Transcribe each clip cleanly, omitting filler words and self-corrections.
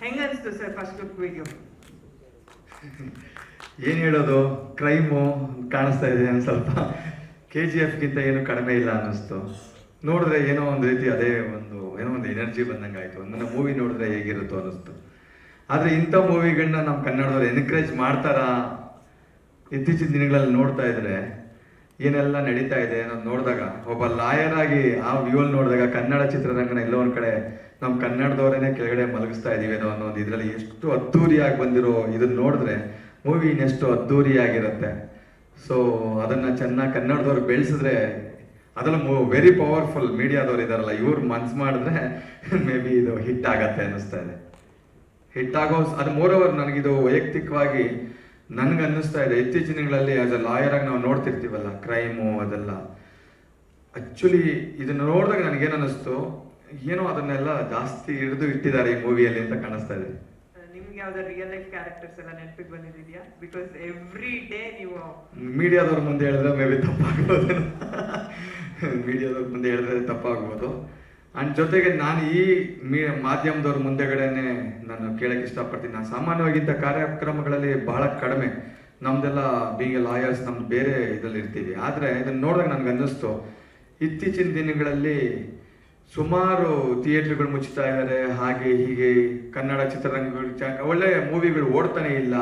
ಹೆಂಗನ್ಸ್ತು sir first look video? ಏನು ಹೇಳೋದು, crime ಕಾಣಿಸ್ತಾ ಇದೆ ಒಂದು ಸ್ವಲ್ಪ. KGFಗಿಂತ ಏನು ಕಡಿಮೆ ಇಲ್ಲ ಅನ್ನಿಸ್ತು. ನೋಡಿದ್ರೆ ಏನೋ ಒಂದು ರೀತಿ ಅದೇ ಏನೋ ಒಂದು ಎನರ್ಜಿ ಬಂದಂಗೆ ಆಯಿತು. ನನ್ನ ಮೂವಿ ನೋಡಿದ್ರೆ ಹೇಗಿರುತ್ತೋ ಅನ್ನಿಸ್ತು. ಆದರೆ ಇಂಥ ಮೂವಿಗಳನ್ನ ನಮ್ಮ ಕನ್ನಡದವ್ರು ಎನ್ಕರೇಜ್ ಮಾಡ್ತಾರಾ? ಇತ್ತೀಚಿನ ದಿನಗಳಲ್ಲಿ ನೋಡ್ತಾ ಇದ್ರೆ ಏನೆಲ್ಲ ನಡೀತಾ ಇದೆ ಅನ್ನೋದು ನೋಡಿದಾಗ, ಒಬ್ಬ ಲಾಯರ್ ಆಗಿ ಆ ವ್ಯೂಲ್ ನೋಡಿದಾಗ ಕನ್ನಡ ಚಿತ್ರರಂಗನ ಎಲ್ಲೋ ಒಂದು ಕಡೆ ನಮ್ಮ ಕನ್ನಡದವರೇನೆ ಕೆಳಗಡೆ ಮಲಗಿಸ್ತಾ ಇದೀವೇನೋ ಅನ್ನೋದು, ಇದರಲ್ಲಿ ಎಷ್ಟು ಅದ್ದೂರಿಯಾಗಿ ಬಂದಿರೋ ಇದನ್ನ ನೋಡಿದ್ರೆ ಮೂವಿ ಇನ್ನೆಷ್ಟು ಅದ್ದೂರಿಯಾಗಿರುತ್ತೆ. ಸೊ ಅದನ್ನು ಚೆನ್ನಾಗಿ ಕನ್ನಡದವ್ರು ಬೆಳೆಸಿದ್ರೆ, ಅದೆಲ್ಲ ವೆರಿ ಪವರ್ಫುಲ್ ಮೀಡಿಯಾದವ್ರು ಇದಾರಲ್ಲ, ಇವ್ರು ಮನ್ಸು ಮಾಡಿದ್ರೆ ಮೇ ಬಿ ಇದು ಹಿಟ್ ಆಗತ್ತೆ ಅನ್ನಿಸ್ತಾ ಇದೆ. ಹಿಟ್ ಆಗೋ ಅದು ಮೋರೋವರ್ ನನಗಿದು ವೈಯಕ್ತಿಕವಾಗಿ ನನಗೆ ಅನ್ನಿಸ್ತಾ ಇದೆ. ಇತ್ತೀಚಿನ ದಿನಗಳಲ್ಲಿ ಆಸ್ ಅ ಲಾಯರ್ ಆಗಿ ನಾವು ನೋಡ್ತಿರ್ತೀವಲ್ಲ ಕ್ರೈಮು ಅದೆಲ್ಲ, ಆ್ಯಕ್ಚುಲಿ ಇದನ್ನು ನೋಡಿದಾಗ ನನಗೇನು ಅನ್ನಿಸ್ತು, ಏನೋ ಅದನ್ನೆಲ್ಲ ಜಾಸ್ತಿ ಹಿಡಿದು ಇಟ್ಟಿದ್ದಾರೆ ಈ ಮೂವಿಯಲ್ಲಿ ಅಂತ ಕಾಣಿಸ್ತಾ ಇದೆ. ನಿಮ್ಗೆ ಯಾವ್ದಾದ್ರು ರಿಯಲ್ ಲೈಫ್ ಕ್ಯಾರೆಕ್ಟರ್ಸ್ ಎಲ್ಲ ನೆನಪಿಗೆ ಬಂದಿದೆಯಾ? ಬಿಕಾಸ್ ಎವ್ರಿ ಡೇ ನೀವು ಮೀಡಿಯಾದವ್ರ ಮುಂದೆ ಹೇಳಿದ್ರೆ ಮೇ ಬಿ ತಪ್ಪಾಗ್ಬೋದು. ಮೀಡಿಯಾದವ್ರ ಮುಂದೆ ಹೇಳಿದ್ರೆ ತಪ್ಪಾಗ್ಬೋದು. ಅಂಡ್ ಜೊತೆಗೆ ನಾನು ಈ ಮಾಧ್ಯಮದವ್ರ ಮುಂದೆಗಡೆನೆ ನಾನು ಕೇಳಕ್ಕೆ ಇಷ್ಟಪಡ್ತೀನಿ. ನಾನು ಸಾಮಾನ್ಯವಾಗಿ ಇಂಥ ಕಾರ್ಯಕ್ರಮಗಳಲ್ಲಿ ಬಹಳ ಕಡಿಮೆ, ನಮ್ದೆಲ್ಲ ಬೀಂಗ್ ಲಾಯರ್ಸ್ ನಮ್ದು ಬೇರೆ ಇದರಲ್ಲಿ ಇರ್ತೀವಿ. ಆದರೆ ಇದನ್ನು ನೋಡಿದಾಗ ನನಗೆ ಅನ್ನಿಸ್ತು, ಇತ್ತೀಚಿನ ದಿನಗಳಲ್ಲಿ ಸುಮಾರು ಥಿಯೇಟ್ರ್ಗಳು ಮುಚ್ತಾ ಇದ್ದಾರೆ, ಹಾಗೆ ಹೀಗೆ ಕನ್ನಡ ಚಿತ್ರರಂಗಗಳು ಒಳ್ಳೆಯ ಮೂವಿಗಳು ಓಡ್ತಾನೆ ಇಲ್ಲ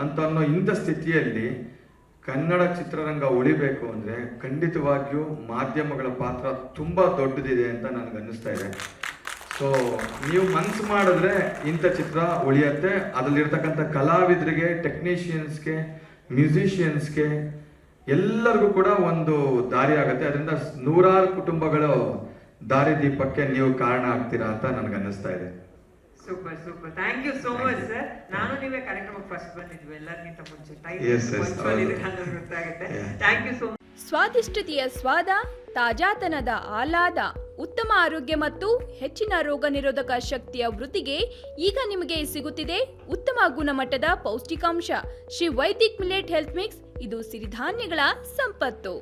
ಅಂತ ಅನ್ನೋ ಇಂಥ ಸ್ಥಿತಿಯಲ್ಲಿ ಕನ್ನಡ ಚಿತ್ರರಂಗ ಉಳಿಬೇಕು ಅಂದರೆ ಖಂಡಿತವಾಗಿಯೂ ಮಾಧ್ಯಮಗಳ ಪಾತ್ರ ತುಂಬ ದೊಡ್ಡದಿದೆ ಅಂತ ನನಗೆ ಅನ್ನಿಸ್ತಾ ಇದೆ. ಸೊ ನೀವು ಮನಸ್ಸು ಮಾಡಿದ್ರೆ ಇಂಥ ಚಿತ್ರ ಉಳಿಯತ್ತೆ. ಅದರಲ್ಲಿರ್ತಕ್ಕಂಥ ಕಲಾವಿದರಿಗೆ, ಟೆಕ್ನಿಷಿಯನ್ಸ್ಗೆ, ಮ್ಯೂಸಿಷಿಯನ್ಸ್ಗೆ ಎಲ್ಲರಿಗೂ ಕೂಡ ಒಂದು ದಾರಿ ಆಗುತ್ತೆ. ಅದರಿಂದ ನೂರಾರು ಕುಟುಂಬಗಳು ದಾರಿದೀಪಕ್ಕೆ ನೀವು ಕಾರಣ ಆಗ್ತೀರಾ ಅಂತ ನನಗೆ ಅನ್ನಿಸ್ತಾ ಇದೆ. Super super, thank you so much sir. ನಾನು ನೀವೇ ಕಾರ್ಯಕ್ರಮಕ್ಕೆ ಫಸ್ಟ್ ಬಂದಿದ್ವಿ ಎಲ್ಲರಿಗಿಂತ ಮುಂಚೆ. ಗೊತ್ತಾಗುತ್ತೆ. Thank you so much. ಸ್ವಾದಿಷ್ಟತೆಯ ಸ್ವಾದ, ತಾಜಾತನದ ಆಹ್ಲಾದ, ಉತ್ತಮ ಆರೋಗ್ಯ ಮತ್ತು ಹೆಚ್ಚಿನ ರೋಗ ನಿರೋಧಕ ಶಕ್ತಿಯ ವೃದ್ಧಿಗೆ ಈಗ ನಿಮಗೆ ಸಿಗುತ್ತಿದೆ ಉತ್ತಮ ಗುಣಮಟ್ಟದ ಪೌಷ್ಟಿಕಾಂಶ. Shri Vaidik millet health mix. ಇದು ಸಿರಿಧಾನ್ಯಗಳ ಸಂಪತ್ತು.